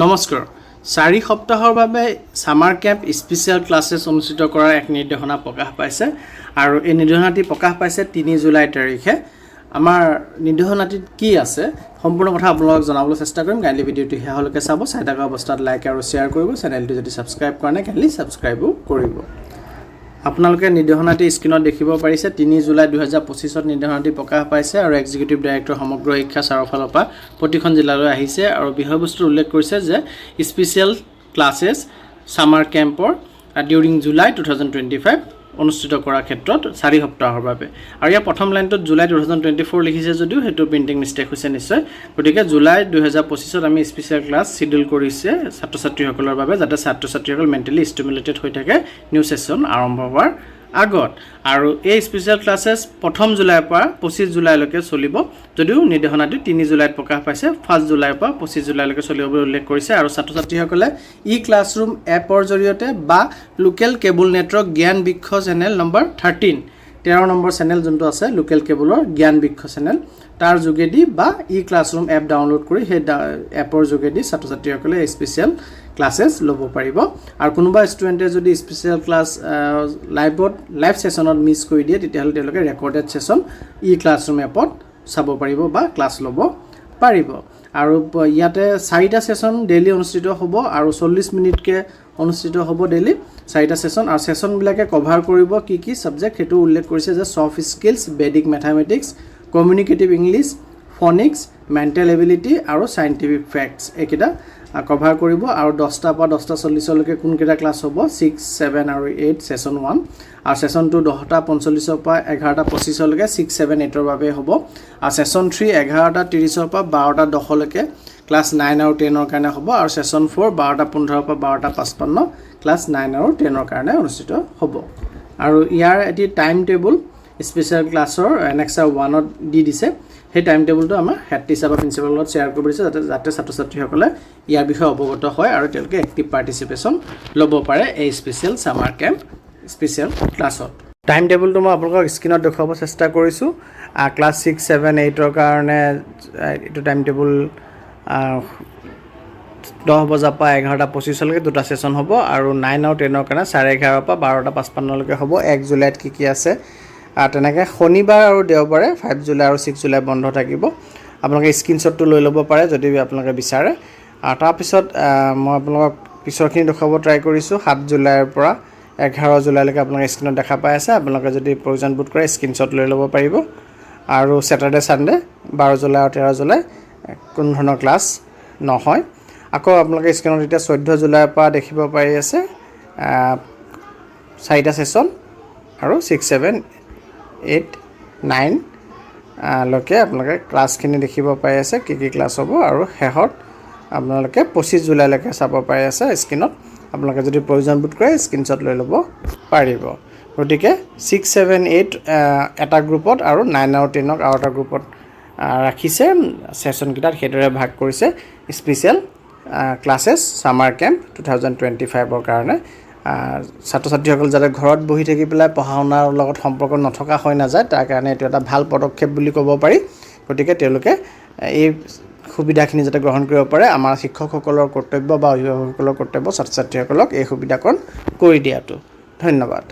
নমস্কাৰ 4 সপ্তাহৰ বাবে সামাৰ ক্যাম্প স্পেশাল ক্লাसेस অনুষ্ঠিত কৰাৰ এক নিৰ্দেশনা প্ৰকাশ পাইছে আৰু এই নিৰ্দেশনাটি প্ৰকাশ পাইছে 3 জুলাই তাৰিখে আমাৰ নিৰ্দেশনাটিত কি আছে সম্পূৰ্ণ কথা আপোনালোকক জনাবলৈ চেষ্টা কৰিম কাইলৈ ভিডিওটো হেহলৈকে চাব চাই থকা অৱস্থাত লাইক আৰু শেয়াৰ কৰিব চেনেলটো যদি সাবস্ক্ৰাইব কৰা নাই কাইলৈ সাবস্ক্ৰাইবও কৰিব আপোনালোকে নিৰ্দেশনাটি স্ক্ৰিনত দেখিব পাৰিছে 3 জুলাই 2025 ত নিৰ্দেশনাটি প্ৰকাশ পাইছে আৰু এক্সিকিউটিভ ডাইৰেক্টৰ সমগ্ৰ শিক্ষা চাৰফালৰ পৰা প্ৰতিখন জিলালৈ আহিছে আৰু বিষয়বস্তু উল্লেখ কৰিছে যে স্পেশাল ক্লাसेस সামাৰ ক্যাম্পৰ ডিউৰিং জুলাই 2025 অনুষ্ঠিত কৰাৰ ক্ষেত্ৰত 4 সপ্তাহৰ বাবে আৰু ইয়াৰ প্ৰথম লাইনটোত জুলাই 2024 লিখিছে যদিও হেতু প্ৰিন্টিং মিস্টেক হৈছে নিশ্চয় গতিকে জুলাই 2025 ত আমি স্পেশাল ক্লাস শিডিউল কৰিছে ছাত্ৰ ছাত্ৰীসকলৰ বাবে যাতে ছাত্ৰ ছাত্ৰীসকল মেন্টালি ষ্টিমুলেটেড হৈ থাকে নিউ সেশন আৰম্ভ হোৱাৰ আগত আৰু এই স্পেশাল ক্লাसेस প্ৰথম জুলাইৰ পৰা 25 জুলাইলৈকে চলিব যদিও নিৰ্দেশনাটি 3 জুলাইত প্ৰকাশ পাইছে 1 জুলাইৰ পৰা 25 জুলাইলৈকে চলিব বুলি উল্লেখ কৰিছে আৰু ছাত্ৰ ছাত্ৰীসকলে ই ক্লাছৰুম এপৰ জৰিয়তে বা লোকেল কেবল নেটৱৰ্ক জ্ঞান বৃক্ষ চেনেল নম্বৰ 13 নম্বৰ চেনেল যোনটো আছে লোকেল কেবলৰ জ্ঞান বৃক্ষ চেনেল তাৰ যোগেদি বা ই ক্লাছৰুম এপ ডাউনলোড কৰি সেই এপৰ যোগেদি ছাত্ৰ ছাত্ৰীসকলে স্পেশাল ক্লাसेस ল'ব পাৰিব আৰু কোনোবা ষ্টুডেণ্টে যদি স্পেশাল ক্লাস লাইভ সেশনত মিস কৰি দিয়ে তেতিয়াহ'লে তেওঁলোকে ৰেকৰ্ডেড সেশন ই ক্লাছৰুম এপত চাব পাৰিব বা ক্লাস ল'ব পাৰিব আৰু ইয়াতে 4টা সেশন ডেইলি অনুষ্ঠিত হ'ব আৰু 40 মিনিটকে অনুষ্ঠিত হ'ব ডেইলি 4টা সেশন আৰু সেশন বিলাকে কভাৰ কৰিব কি সাবজেক্ট হেতু উল্লেখ কৰিছে যে soft skills Vedic mathematics communicative English phonics mental ability আৰু সাইন্টিফিক ফ্যাক্টস একেটা কভাৰ কৰিব আৰু 10টা পৰা 10:40 লৈকে কোন কেটা ক্লাস হ'ব 6 7 আৰু 8 সেশন 1 আৰু সেশন 2 10টা 45 পৰা 11টা 25 লৈকে 6 7 8 ৰ বাবে হ'ব আৰু সেশন 3 11টা 30 পৰা 12টা 10 লৈকে ক্লাস 9 আৰু 10 ৰ কাৰণে হ'ব আৰু সেশন 4 12টা 15 পৰা 12টা 55 ক্লাস 9 আৰু 10 ৰ কাৰণে অনুষ্ঠিত হ'ব আৰু ইয়াৰ এটি টাইম টেবুল স্পেশাল ক্লাছৰ এনেক্সাৰ 1 ত দি দিছে সেই টাইম টেবুলটো আমাৰ হেড টিচাৰ বা প্ৰিন্সিপালৰ লগত শেয়াৰ কৰিব দিছে যাতে ছাত্ৰ ছাত্ৰীসকলে ইয়াৰ বিষয়ে অৱগত হয় আৰু তেওঁলোকে এক্টিভ পাৰ্টিসিপেশন ল'ব পাৰে এই স্পেশাল সামাৰ ক্যাম্প স্পেশাল ক্লাছত টাইম টেবুলটো মই আপোনালোকক স্ক্ৰিনত দেখুৱাব চেষ্টা কৰিছো ক্লাস 6 7 8 ৰ কাৰণে এটো টাইম টেবুল 10 বজাৰ পৰা 11টা 25 লৈকে দুটা সেশন হ'ব আৰু 9 আৰু 10 ৰ কাৰণে 11:30 পৰা 12টা 55 লৈকে হ'ব 1 জুলাইত কি আছে তেনেকৈ শনিবাৰ আৰু দেওবাৰে 5 জুলাই আৰু 6 জুলাই বন্ধ থাকিব আপোনালোকে স্ক্ৰিনশ্বটটো লৈ ল'ব পাৰে যদি আপোনালোকে বিচাৰে আৰু তাৰ পিছত মই আপোনালোকক পিছৰখিনি দেখাব ট্ৰাই কৰিছো 7 জুলাইৰ পৰা 11 জুলাইলৈকে আপোনালোকে স্ক্ৰিনত দেখা পাই আছে আপোনালোকে যদি প্ৰয়োজন বোধ কৰে স্ক্ৰিনশ্বট লৈ ল'ব পাৰিব আৰু স্যাটাৰডে সানডে 12 জুলাই আৰু 13 জুলাই কোনো ধৰণৰ ক্লাস নহয় আকৌ আপোনালোকে স্ক্ৰিনত এতিয়া 14 জুলাইৰ পৰা দেখিব পাই আছে 4টা সেশন আৰু 6 7 8 9 লকে আপোনালোকে ক্লাসখিনি দেখিব পাই আছে কি ক্লাস হ'ব আৰু হেহত আপোনালোকে 25 জুলাইলৈকে চাব পাই আছে স্ক্ৰিনত আপোনালোকে যদি প্ৰয়োজন বোধ কৰে স্ক্ৰিনশ্বট লৈ ল'ব পাৰিব গতিকে 6 7 8 এটা গ্ৰুপত আৰু 9 আৰু 10 ক আৰু এটা গ্ৰুপত ৰাখিছে সেশন কিটাত হেদৰে ভাগ কৰিছে স্পেশাল ক্লাसेस সামাৰ ক্যাম্প 2025 ৰ কাৰণে ছাত্ৰ ছাত্ৰীসকল যাতে ঘৰত বহি থাকি পেলাই পঢ়াওনাৰ লগত সম্পৰ্ক নথকা হৈ নাযায় তাৰ কাৰণে এটো এটা ভাল পদক্ষেপ বুলি ক'ব পাৰি গতিকে তেওঁলোকে এই সুবিধাখিনি যাতে গ্ৰহণ কৰিব পাৰে আমাৰ শিক্ষকসকলৰ কৰ্তব্য বা অভিভাৱকসকলৰ কৰ্তব্য ছাত্ৰ ছাত্ৰীসকলক এই সুবিধাকণ কৰি দিয়াটো ধন্যবাদ